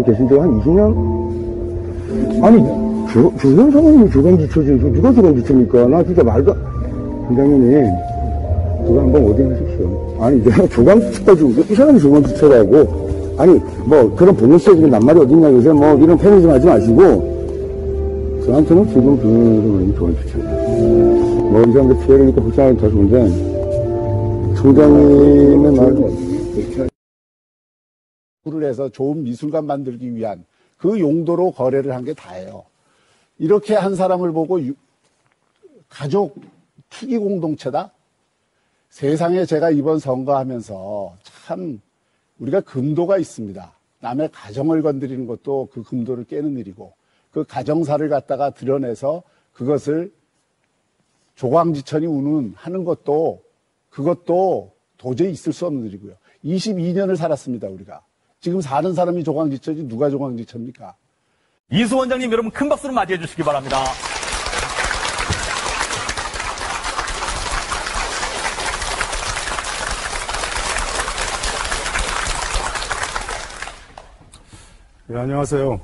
계신 지가 한 20년? 아니, 조현 사모님이 조강지처지. 누가 조강지처입니까? 나 진짜 말도, 원장님이, 누가 한번 어디 하십시오. 아니, 내가 조강지처가지고, 이 사람이 조강지처라고. 아니, 뭐, 그런 보너스적인 낱말이 어딨냐, 요새 뭐, 이런 패러즘 하지 마시고, 저한테는 지금 그 사람이 조강지처예요. 뭐, 이 사람들 피해를 입고 불쌍하게 더 좋은데, 총장님의 말, 를 해서 좋은 미술관 만들기 위한 그 용도로 거래를 한 게 다예요. 이렇게 한 사람을 보고 가족 투기 공동체다? 세상에 제가 이번 선거하면서 참 우리가 금도가 있습니다. 남의 가정을 건드리는 것도 그 금도를 깨는 일이고 그 가정사를 갖다가 드러내서 그것을 조광지천이 하는 것도 그것도 도저히 있을 수 없는 일이고요. 22년을 살았습니다, 우리가. 지금 사는 사람이 조광지처지 누가 조광지처입니까? 이수 원장님 여러분 큰 박수로 맞이해 주시기 바랍니다. 네, 안녕하세요.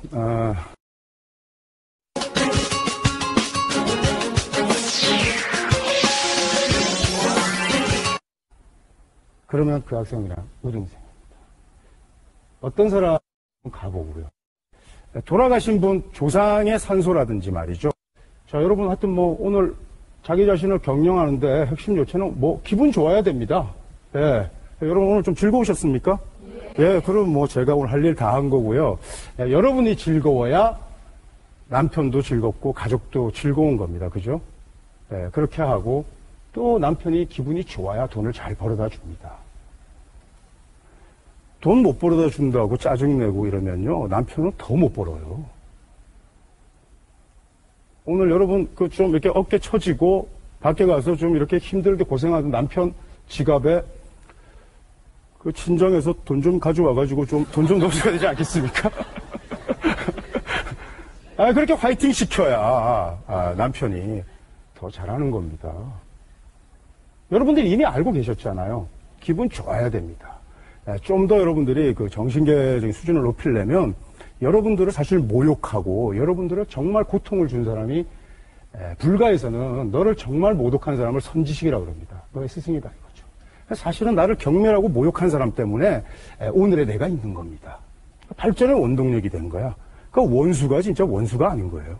그러면 그 학생이랑 의등생. 어떤 사람은 가보고요. 돌아가신 분 조상의 산소라든지 말이죠. 자, 여러분 하여튼 뭐 오늘 자기 자신을 경영하는데 핵심 요체는 뭐 기분 좋아야 됩니다. 예. 여러분 오늘 좀 즐거우셨습니까? 예, 그럼 뭐 제가 오늘 할 일 다 한 거고요. 예, 여러분이 즐거워야 남편도 즐겁고 가족도 즐거운 겁니다. 그죠? 예, 그렇게 하고 또 남편이 기분이 좋아야 돈을 잘 벌어다 줍니다. 돈 못 벌어다 준다고 짜증내고 이러면요, 남편은 더 못 벌어요. 오늘 여러분, 좀 이렇게 어깨 처지고, 밖에 가서 좀 이렇게 힘들게 고생하는 남편 지갑에, 친정에서 돈 좀 가져와가지고 돈 좀 넣으셔야 되지 않겠습니까? 그렇게 화이팅 시켜야, 남편이 더 잘하는 겁니다. 여러분들이 이미 알고 계셨잖아요. 기분 좋아야 됩니다. 좀 더 여러분들이 그 정신계적인 수준을 높이려면 여러분들을 사실 모욕하고 여러분들을 정말 고통을 준 사람이 불가에서는 너를 정말 모독한 사람을 선지식이라고 그럽니다. 너의 스승이다 이거죠. 사실은 나를 경멸하고 모욕한 사람 때문에 오늘의 내가 있는 겁니다. 발전의 원동력이 된 거야. 그 원수가 진짜 원수가 아닌 거예요.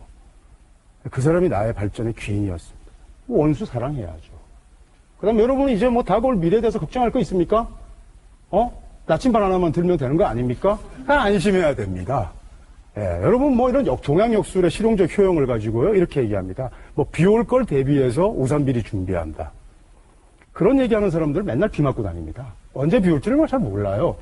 그 사람이 나의 발전의 귀인이었습니다. 원수 사랑해야죠. 그 다음 여러분은 이제 뭐 다가올 미래에 대해서 걱정할 거 있습니까? 나침반 하나만 들면 되는 거 아닙니까? 안심해야 됩니다. 예, 여러분 뭐 이런 동양역술의 실용적 효용을 가지고요 이렇게 얘기합니다. 뭐 비 올 걸 대비해서 우산 미리 준비한다. 그런 얘기하는 사람들 맨날 비 맞고 다닙니다. 언제 비 올지를 잘 몰라요.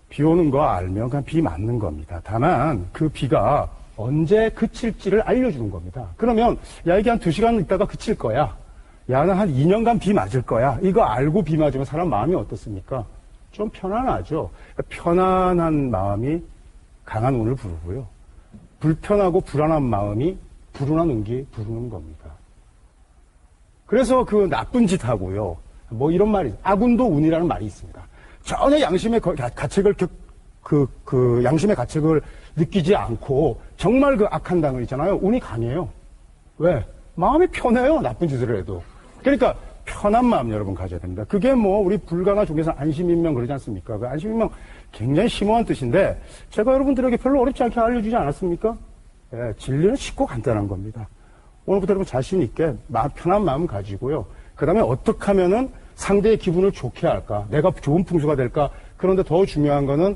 비 오는 거 알면 그냥 비 맞는 겁니다. 다만 그 비가 언제 그칠지를 알려주는 겁니다. 그러면 야 이게 한 2시간 있다가 그칠 거야. 야, 나 한 2년간 비 맞을 거야. 이거 알고 비 맞으면 사람 마음이 어떻습니까? 좀 편안하죠. 편안한 마음이 강한 운을 부르고요. 불편하고 불안한 마음이 불운한 운기 부르는 겁니다. 그래서 그 나쁜 짓 하고요. 뭐 이런 말이, 악운도 운이라는 말이 있습니다. 전혀 양심의 가책을, 양심의 가책을 느끼지 않고 정말 그 악한 당을 있잖아요. 운이 강해요. 왜? 마음이 편해요. 나쁜 짓을 해도. 그러니까 편한 마음 여러분 가져야 됩니다. 그게 뭐 우리 불가나 중에서 안심인명 그러지 않습니까? 그 안심인명 굉장히 심오한 뜻인데 제가 여러분들에게 별로 어렵지 않게 알려주지 않았습니까? 예, 진리는 쉽고 간단한 겁니다. 오늘부터 여러분 자신 있게 편한 마음 가지고요. 그 다음에 어떻게 하면은 상대의 기분을 좋게 할까? 내가 좋은 풍수가 될까? 그런데 더 중요한 거는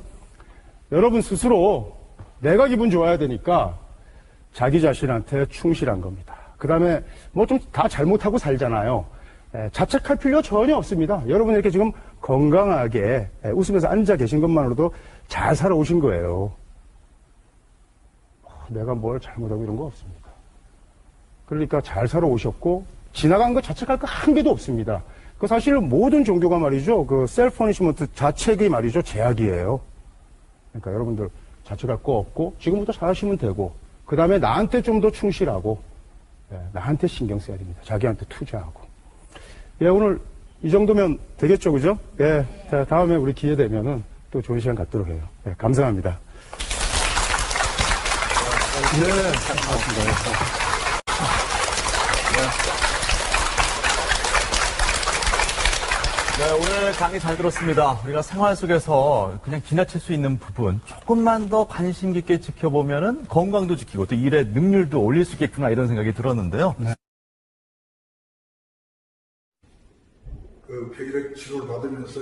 여러분 스스로 내가 기분 좋아야 되니까 자기 자신한테 충실한 겁니다. 그 다음에 뭐 좀 다 잘못하고 살잖아요. 자책할 필요 전혀 없습니다. 여러분 이렇게 지금 건강하게 웃으면서 앉아 계신 것만으로도 잘 살아오신 거예요. 내가 뭘 잘못하고 이런 거 없습니다. 그러니까 잘 살아오셨고 지나간 거 자책할 거 한 개도 없습니다. 그 사실 모든 종교가 말이죠. 그 셀프 퍼니시먼트 자책이 말이죠. 제약이에요. 그러니까 여러분들 자책할 거 없고 지금부터 잘하시면 되고 그 다음에 나한테 좀 더 충실하고 나한테 신경 써야 됩니다. 자기한테 투자하고. 예, 오늘 이 정도면 되겠죠, 그죠? 예, 자, 다음에 우리 기회 되면은 또 좋은 시간 갖도록 해요. 예, 감사합니다. 네, 오늘 강의 잘 들었습니다. 우리가 생활 속에서 그냥 지나칠 수 있는 부분 조금만 더 관심 깊게 지켜보면은 건강도 지키고 또 일의 능률도 올릴 수 있겠구나 이런 생각이 들었는데요. 그 폐기력 치료를 받으면서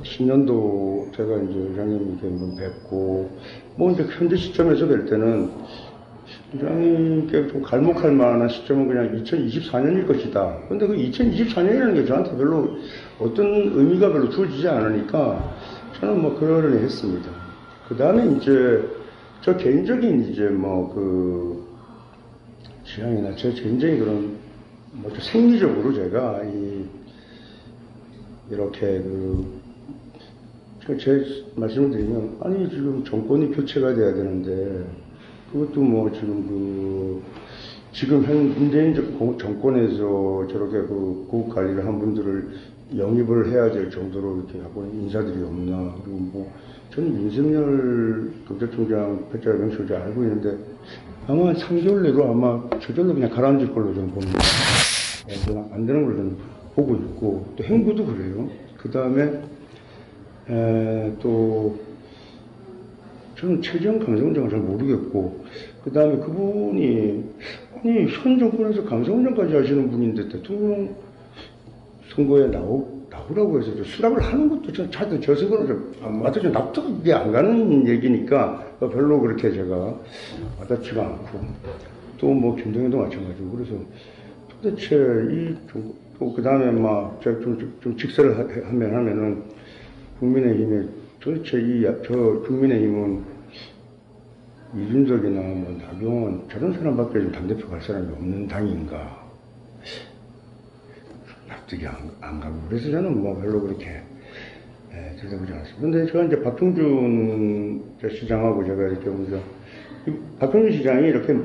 10년도 제가 이제 회장님께 한번 뵙고, 뭐 이제 현재 시점에서 뵐 때는 회장님께 좀 갈목할 만한 시점은 그냥 2024년일 것이다. 근데 그 2024년이라는 게 저한테 별로 어떤 의미가 별로 주어지지 않으니까 저는 뭐 그러려니 했습니다. 그 다음에 이제 저 개인적인 이제 뭐 그 취향이나 제 개인적인 그런 뭐 생리적으로 제가 이렇게 제 말씀을 드리면, 아니, 지금 정권이 교체가 돼야 되는데, 그것도 뭐 지금 문재인 정권에서 저렇게 국 관리를 한 분들을 영입을 해야 될 정도로 이렇게 하고 있는 인사들이 없나. 그리고 뭐, 저는 윤석열 경제총장 패자 명시를 알고 있는데, 아마 3개월 내로 아마 저절로 그냥 가라앉을 걸로 저는 봅니다. 그냥 안 되는 걸로 저는 보고 있고, 또 행보도 그래요. 그 다음에, 또, 저는 최재형 감사원장을 잘 모르겠고, 그 다음에 그분이, 아니, 현 정권에서 감사원장까지 하시는 분인데 대통령 선거에 나오라고 해서 수락을 하는 것도 저는 저색으로 맞아 좀 납득이 안 가는 얘기니까 별로 그렇게 제가 와닿지가 않고, 또 뭐 김동연도 마찬가지고, 그래서 도대체 또 그 다음에 막 제가 좀 직설을 하면은 국민의힘에 도대체 저 국민의힘은 이준석이나 뭐 나경원 저런 사람밖에 좀 당대표 갈 사람이 없는 당인가 납득이 안 가고, 그래서 저는 뭐 별로 그렇게 들여다보지 않았습니다. 근데 제가 이제 박형준 시장하고 제가 이렇게 보면서 박형준 시장이 이렇게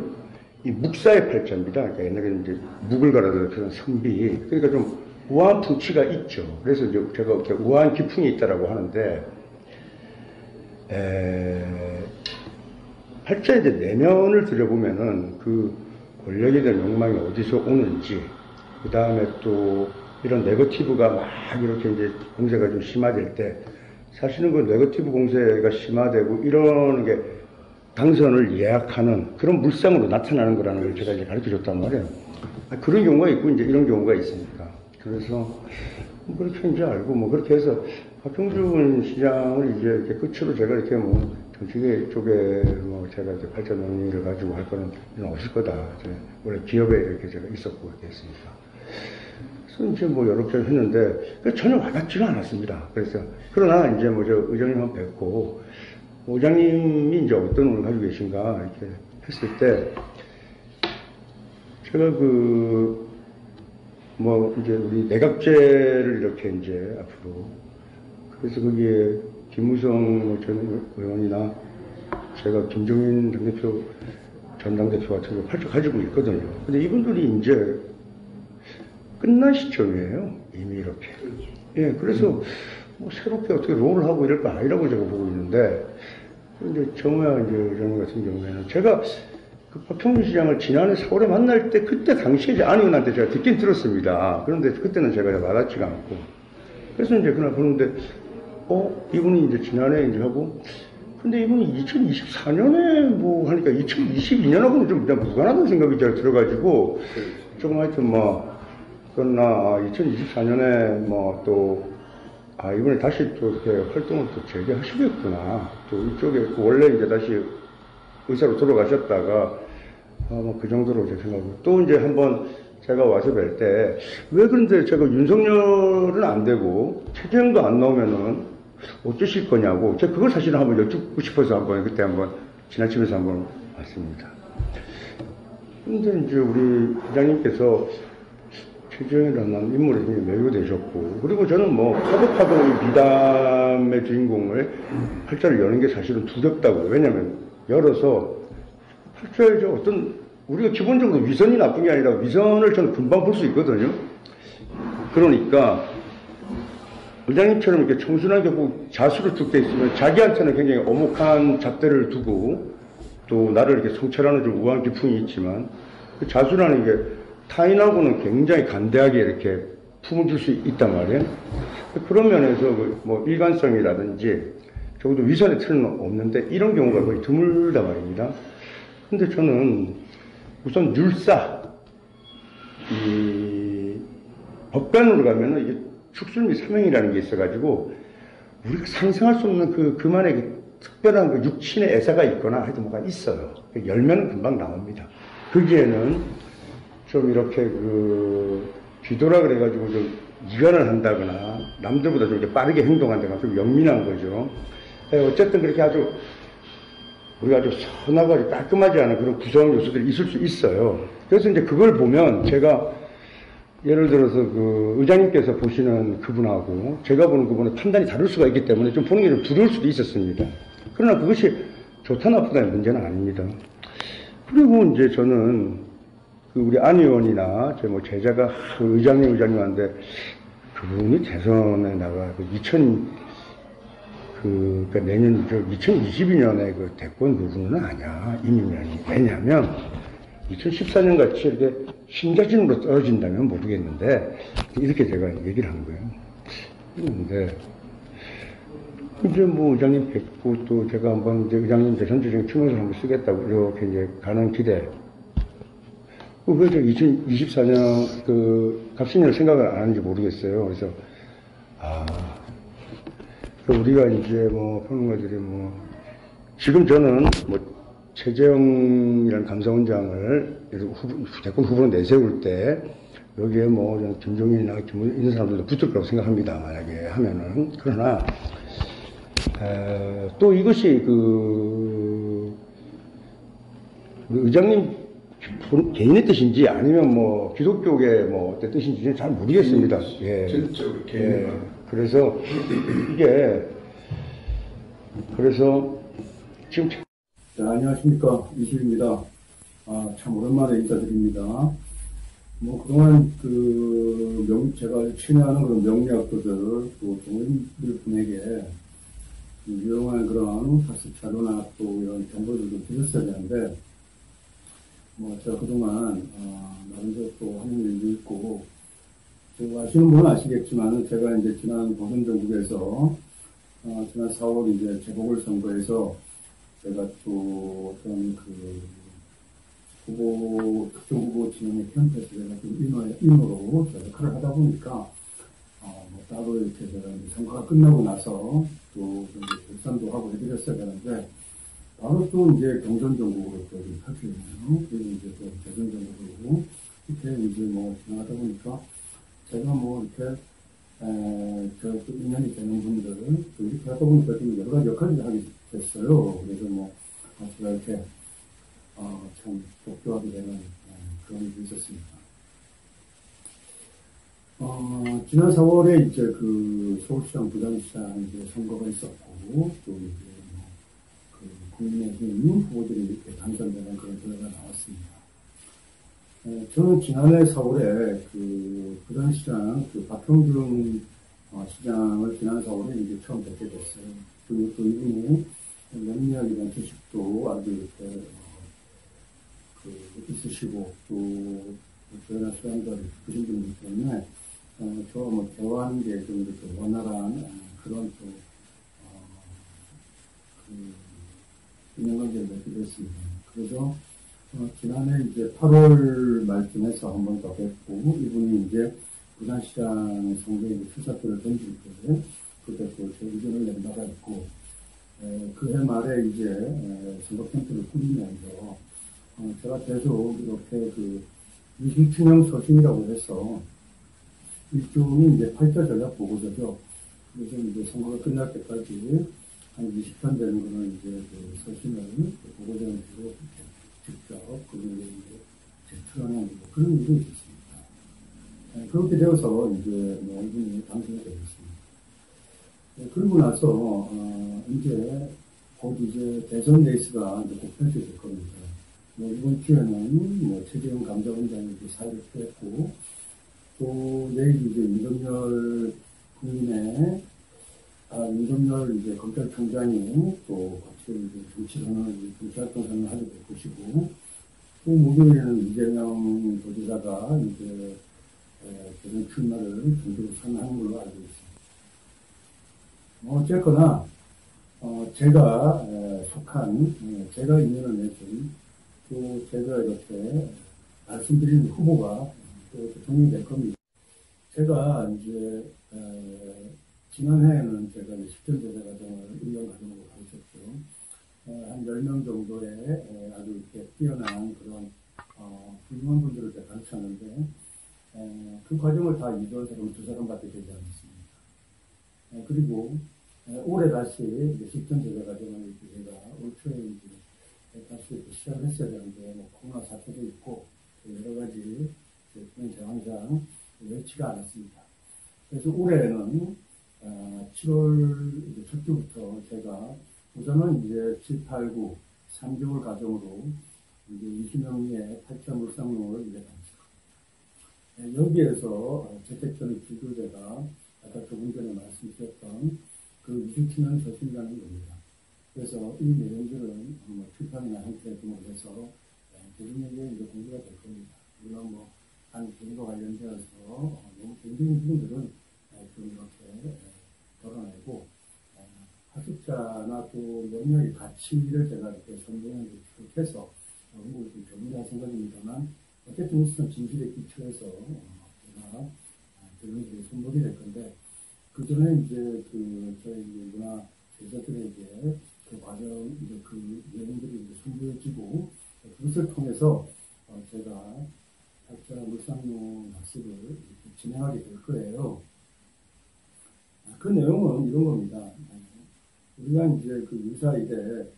이 묵사의 팔자입니다. 그러니까 옛날에 이제 묵을 갈아서 그런 선비, 그러니까 좀 우아한 풍치가 있죠. 그래서 이제 제가 이렇게 우아한 기풍이 있다라고 하는데, 팔자 이제 내면을 들여보면은 그 권력에 대한 욕망이 어디서 오는지, 그 다음에 또 이런 네거티브가 막 이렇게 이제 공세가 좀 심화될 때, 사실은 그 네거티브 공세가 심화되고 이러는 게 당선을 예약하는 그런 물상으로 나타나는 거라는 걸 제가 이제 가르쳐 줬단 말이에요. 그런 경우가 있고 이제 이런 경우가 있으니까. 그래서 그렇게 이제 알고 뭐 그렇게 해서 박형준 시장을 이제 이렇게 끝으로 제가 이렇게 뭐 정치 쪽에 뭐 제가 이제 팔자 명의를 가지고 할 거는 없을 거다. 원래 기업에 이렇게 제가 있었고 이렇게 했으니까. 그래서 이제 뭐 여러 번 했는데 전혀 와닿지가 않았습니다. 그래서 그러나 이제 뭐 저 의장님 한번 뵙고 의장님이 이제 어떤 운을 가지고 계신가 이렇게 했을 때 제가 뭐 이제 우리 내각제를 이렇게 이제 앞으로, 그래서 거기에 김무성 전 의원이나 제가 김종인 당대표 전 당대표 같은 거 팔자 가지고 있거든요. 근데 이분들이 이제 끝난 시점이에요. 이미 이렇게. 예, 그래서 뭐 새롭게 어떻게 롤을 하고 이럴 거 아니라고 제가 보고 있는데, 이제 정호야 이제 의장님 같은 경우에는 제가 그 박형준 시장을 지난해 4월에 만날 때 그때 당시에 이제 안 의원한테 제가 듣긴 들었습니다. 그런데 그때는 제가 와닿지가 않고, 그래서 이제 그날 보는데 이분이 이제 지난해 이제 하고, 근데 이분이 2024년에 뭐 하니까 2022년하고는 좀 무관하다는 생각이 잘 들어가지고 조금 하여튼 뭐 그러나 2024년에 뭐 또 이번에 다시 또 이렇게 활동을 또 재개하시겠구나. 또 이쪽에 원래 이제 다시 의사로 돌아가셨다가 뭐 그 정도로 제 생각하고, 또 이제 한번 제가 와서 뵐 때 왜 그런데 제가 윤석열은 안 되고 최재형도 안 나오면은 어쩌실 거냐고 제가 그걸 사실은 한번 여쭙고 싶어서 한번 그때 한번 지나치면서 한번 왔습니다. 근데 이제 우리 회장님께서 최재형이라는 인물에 매우 되셨고, 그리고 저는 뭐 파도파도 미담의 주인공을 팔자를 여는 게 사실은 두렵다고요. 왜냐면 열어서 팔자에 어떤 우리가 기본적으로 위선이 나쁜 게 아니라 위선을 저는 금방 볼 수 있거든요. 그러니까 의장님처럼 이렇게 청순하게 꼭 자수로 쭉 돼 있으면 자기한테는 굉장히 엄혹한 잣대를 두고 또 나를 이렇게 성찰하는 좀 우아한 기풍이 있지만 그 자수라는 게 타인하고는 굉장히 간대하게 이렇게 품어줄 수 있단 말이에요. 그런 면에서 뭐 일관성이라든지 적어도 위선의 틀은 없는데 이런 경우가 거의 드물단 말입니다. 근데 저는 우선 율사, 이 법관으로 가면은 이게 축술 및 사명이라는 게 있어가지고 우리가 상상할 수 없는 그만의 특별한 그 육친의 애사가 있거나 하여튼 뭐가 있어요. 열면은 금방 나옵니다. 거기에는 좀 이렇게 뒤돌아 그래가지고 좀 이간을 한다거나 남들보다 좀 이렇게 빠르게 행동한다거나 좀 영민한 거죠. 어쨌든 그렇게 우리가 아주 선하고 아주 깔끔하지 않은 그런 구성 요소들이 있을 수 있어요. 그래서 이제 그걸 보면 제가 예를 들어서 의장님께서 보시는 그분하고 제가 보는 그분의 판단이 다를 수가 있기 때문에 좀 보는 게 좀 두려울 수도 있었습니다. 그러나 그것이 좋다 나쁘다의 문제는 아닙니다. 그리고 이제 저는 우리 안 의원이나 제 제자가 의장님한테 그분이 대선에 나가 그러니까 내년 2022년에 그 대권 그분은 아니야 이민현이. 왜냐하면 2014년 같이 이렇게 신자진으로 떨어진다면 모르겠는데 이렇게 제가 얘기를 한 거예요. 그런데 이제 의장님 뵙고 또 제가 한번 이제 의장님 대선주중 팀원을 한번 쓰겠다고 이렇게 이제 가는 기대. 그래서 2024년 갑신년을 생각을 안 하는지 모르겠어요. 그래서 우리가 이제 평론가들이 지금 저는 최재형이라는 감사원장을 대권 후보로 내세울 때 여기에 김종인이나 이런 사람들도 붙을 거라고 생각합니다. 만약에 하면은. 그러나 또 이것이 의장님 개인의 뜻인지 아니면 기독교계 어떤 뜻인지는 잘 모르겠습니다. 예. 전적으로 개인. 예. 그래서 지금 자, 안녕하십니까. 이수입니다. 참 오랜만에 인사드립니다. 그동안 제가 친애하는 그런 명리학도들, 또 동인들분에게 유용한 그런 학습 자료나 또 이런 정보들도 드렸어야 되는데, 제가 그동안, 나름대로 또 하는 일도 있고, 아시는 분은 아시겠지만은 제가 이제 지난 보선정국에서, 지난 4월 이제 재보궐선거에서 제가 또 어떤 특정 후보 진영의 편에서 제가 좀 인으로 역할을 하다 보니까, 따로 이렇게 제가 선거가 끝나고 나서 또 결산도 하고 해드렸어야 되는데, 바로 또 이제 경선정국으로 또 하시네요. 그리고 이제 또 대선정국으로 이렇게 이제 진행하다 보니까 제가 이렇게, 또 인연이 되는 분들을 또 이렇게 하다 보니까 좀 여러 가지 역할을 하게 됐어요. 그래서 제가 이렇게, 참 독교하게 되는 그런 일이 있었습니다. 지난 4월에 이제 서울시장, 부산시장 이제 선거가 있었고, 또 이제 국민의힘 후보들이 이렇게 당선되는 그런 결과가 나왔습니다. 저는 지난해 4월에 부산시장 박형준 시장을 지난 4월에 이제 처음 뵙게 됐어요. 그리고 또 이분이 명리학에 대한 지식도 아주 이렇게 있으시고 또 저희나 수양자를 그신 분이기 때문에 저와 대화하는 게 좀 이렇게 원활한 그런 또 인연관계를 맺게 됐습니다. 그래서 지난해 이제 8월 말쯤에서 한 번 더 뵙고 이분이 이제 부산시장 선거에 출사표를 던질 때 그때 또 제 의견을 낸 바가 있고 그해 말에 이제 선거 캠프를 꾸리면서 제가 계속 이렇게 미실춘형 서신이라고 해서 일종의 이제 8자 전략 보고서죠. 그래서 이제 선거가 끝날 때까지 한 20편 되는 거는 이제 서신을 보고서를 주고 직접 그걸 이제 제출하는 그런 일이 있었습니다. 그렇게 되어서 이제 이분이 당선이 되었습니다. 그러고 나서 이제 곧 이제 대선 레이스가 이제 곧 펼쳐질 겁니다. 이번 기회는 최재형 감사원장이 사회를 피했고 또 내일 이제 윤석열 이제 검찰총장이 또 같이 이제 정치활동 선언을 하게 될 것이고, 또 목요일에는 이재명 도지사가 이제 대선 출마를 정식으로 선언하는 걸로 알고 있습니다. 어쨌거나 제가 제가 인연을 맺은, 또 제가 이렇게 말씀드리는 후보가 또 대통령이 될 겁니다. 제가 이제 지난해에는 제가 10전 제자 과정을 1년 과정으로 가르쳤죠. 한 10명 정도의 아주 이렇게 뛰어난 그런 훌륭한 분들을 제가 가르쳤는데, 그 과정을 다 이루한 사람은 2사람밖에 되지 않습니다. 그리고 올해 다시 10전 제자 과정을 제가 올 초에 이제 다시 시작을 했어야 되는데, 코로나 사태도 있고 여러 가지 그런 상황상 여의치가 않았습니다. 그래서 올해는 7월 첫 주부터 제가 우선은 이제 7, 8, 9, 3개월 과정으로 이제 20명의 8차 물상용을 이제 감사합니다. 여기에서 재택전의 비교제가 아까 조금 전에 말씀드렸던 그 이주치는 저신이라는 겁니다. 그래서 이 내용들은 출판이나 형태 등을 해서 대중에게 이제 공개가 될 겁니다. 물론 한 개인과 관련되어서 너무 개인적인 부분들은 좀 이렇게 덜어내고, 학습자나 또 명령의 가치를 제가 이렇게 선명하게 해서 한국을 좀 정리할 생각입니다만, 어쨌든 우선 진실에 기초해서 제가 대중들에게 선보게 될 건데, 그 전에 이제 저희 문화 제자들에게 그 과정, 이제 그 내용들이 이제 선보여지고, 그것을 통해서 제가 학자 물상용 학습을 진행하게 될 거예요. 그 내용은 이런 겁니다. 우리가 이제 그 유사이대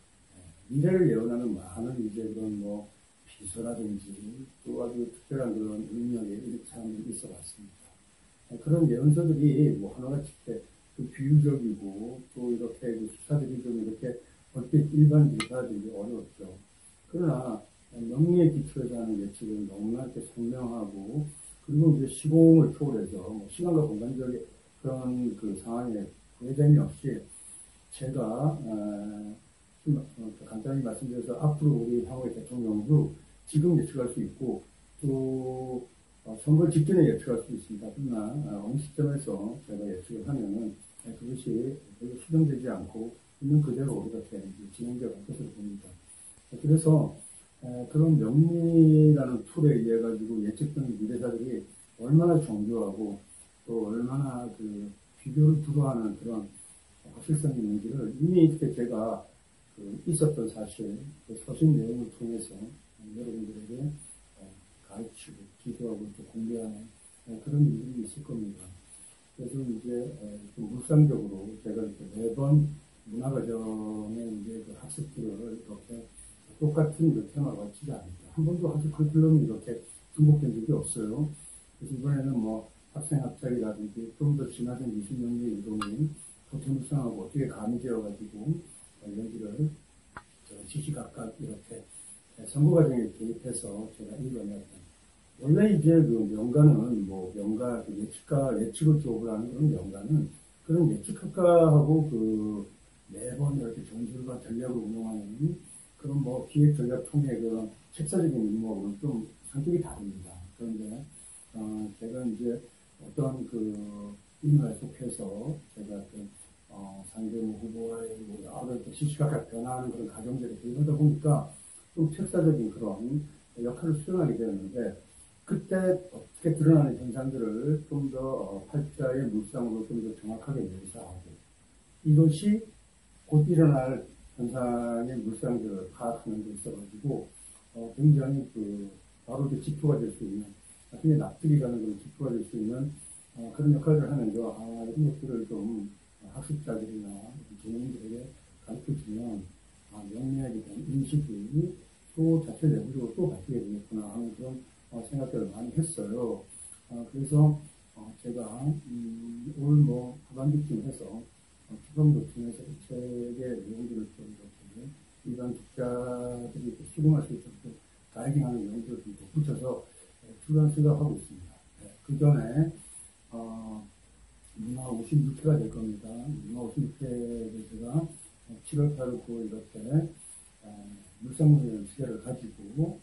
미래를 예언하는 많은 이제 그런 비서라든지 또 아주 특별한 그런 능력의 이렇게 사람들이 있어 왔습니다. 그런 예언서들이 하나같이 그 비유적이고 또 이렇게 그 수사들이 좀 이렇게 얼핏 일반인들이 받아들이기 어려웠죠. 그러나 명리에 기초해서 하는 예측은 너무나 이렇게 선명하고, 그리고 이제 시공을 초월해서 시간과 공간적인 그런 그 상황에 구애점이 없이 제가 간단히 말씀드려서 앞으로 우리 향후의 대통령도 지금 예측할 수 있고, 또 선거 직전에 예측할 수 있습니다. 그러나 어느 시점에서 제가 예측을 하면은 그것이 별로 수정되지 않고 있는 그대로 이렇게 진행되어 갈 것으로 봅니다. 그래서 그런 명리라는 툴에 의해 가지고 예측된 미래사들이 얼마나 정교하고 또 얼마나 그 비교를 두려워하는 그런 확실성이 있는지를 이미 이렇게 제가 있었던 사실, 그 서신 내용을 통해서 여러분들에게 가르치고 기도하고 또 공개하는 그런 일들이 있을 겁니다. 그래서 이제 물상적으로 제가 이렇게 매번 문화과정의 이제 그 학습들을 이렇게 똑같은 그 테마가 같지 않습니다. 한 번도 학습 커리큘럼이 이렇게 중복된 적이 없어요. 그래서 이번에는 학생 합작이라든지 좀 더 진화된 20년의 이동이 도태물상하고 어떻게 가미되어가지고 연기를 시시각각 이렇게 선거 과정에 개입해서 제가 읽어냈던. 원래 이제 그 명가는 명가, 예측을 기업을 하는 그런 명가는 그런 예측학과하고 매번 이렇게 전술과 전략을 운영하는 그런 기획 전략 통해 그런 책사적인 임무하고는 좀 성격이 다릅니다. 그런데, 제가 이제 어떤 인물에 속해서 제가 상대모 후보와의 여러 시시각각 변화하는 그런 과정들을 들여다 보니까 좀 책사적인 그런 역할을 수행하게 되었는데, 그때 어떻게 드러나는 현상들을 좀 더 팔자의 물상으로 좀 더 정확하게 묘사하고, 이것이 곧 일어날 현상의 물상들을 파악하는 데 있어가지고, 굉장히 바로 지표가 될 수 있는, 나중에 납득이 가는 그런 지표가 될 수 있는, 그런 역할을 하면서, 이런 것들을 좀 학습자들이나 전문들에게 가르쳐주면, 명리학에 대한 인식이 또 자체 내부적으로 또 바뀌게 되겠구나 하는 그런 생각들을 많이 했어요. 그래서 제가 올 하반기쯤 해서 추정도 통해서 이 책의 내용들을 좀 이렇게 일반 독자들이 수긍할 수 있도록 가이딩하는 내용들을 좀 덧붙여서 출간 생각하고 있습니다. 그 오전에, 문화 56회가 될 겁니다. 문화 56회를 제가 7월 8일 9월 이렇게 물상문 연습회를 가지고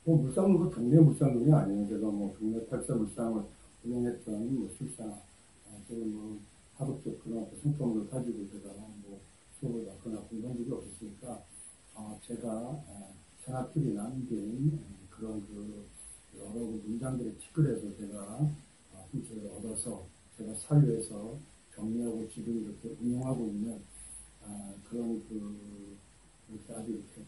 뭐 물상문도 동네 물상문이 아니에요. 제가 뭐 동네 8사 물상을 운영했던 뭐 술사 또는 뭐 학업적 그런 성품을 가지고 제가 뭐 수업을 받거나 공부한 적이 없었으니까 제가 산악들이 남긴 그런 그 여러 문장들의 티끌에서 제가 힌트를 얻어서 제가 사유에서 정리하고 지금 이렇게 운영하고 있는 그런 이렇게 아주 이렇게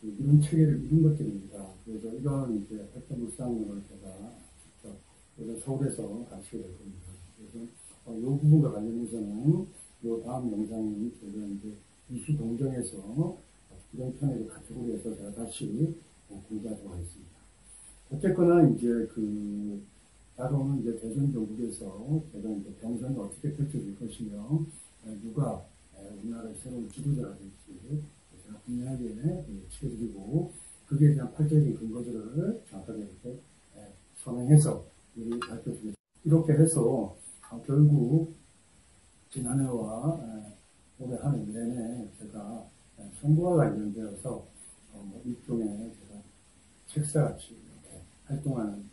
이런 체계를 이룬 것들입니다. 그래서 이런 이제 활동 물상을 제가 직접 그래서 서울에서 가르치게 될 겁니다. 그래서 이 부분과 관련해서는 이 다음 영상이 제가 이제 이수 동정에서 이런 편의 카테고리에서 제가 다시 공개하도록 하겠습니다. 어쨌거나 이제 다가오는 이제 대선 정국에서 제가 이제 경선이 어떻게 펼쳐질 것이며 누가 우리나라의 새로운 지도자가 될지 제가 분명하게 치러드리고 그에 대한 팔적인 근거들을 정확하게 이렇게 선행해서 밝혀주겠습니다. 이렇게 해서 결국 지난해와 올해 한 해 내내 제가 선거와 관련되어서 일종의 제가 책사같이 이렇게 활동하는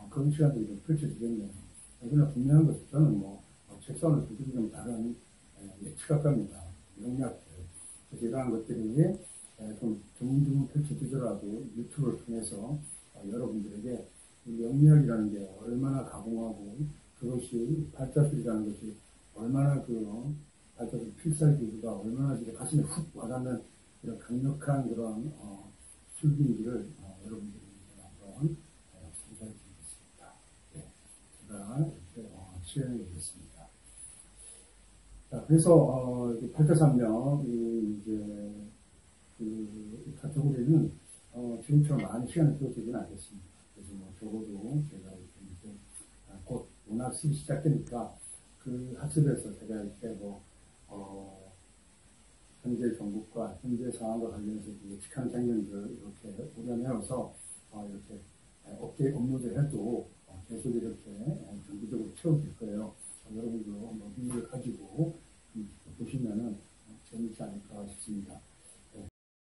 그런 시간들이 좀 펼쳐지겠네요. 그러나 분명한 것은 저는 책사원을 두들기 좀 다른 예측학과입니다. 영리학들. 그래서 이러한 것들이 좀 드문드문 펼쳐지더라도 유튜브를 통해서 여러분들에게 영리학이라는 게 얼마나 가공하고 그것이 발자술이라는 것이 얼마나 발자술 필살기가 얼마나 가슴에 훅 와닿는 이런 강력한 그런 술기인지를 여러분들이 한번 상상해 드리겠습니다. 네, 제가 이렇게 시연해 보겠습니다. 자, 그래서 8.3명 이제 이 카테고리는 지금처럼 많은 시간을 들어주지는 않겠습니다. 그래서 적어도 제가 이제 곧 문학습이 시작되니까 그 학습에서 제가 이렇게 현재 정국과 현재 상황과 관련해서 예측한 장면들을 이렇게 우려내어서 이렇게 업데이트 업로드를 해도 계속 이렇게 정기적으로 채워질 거예요. 여러분도 흥미를 가지고 보시면은 재밌지 않을까 싶습니다.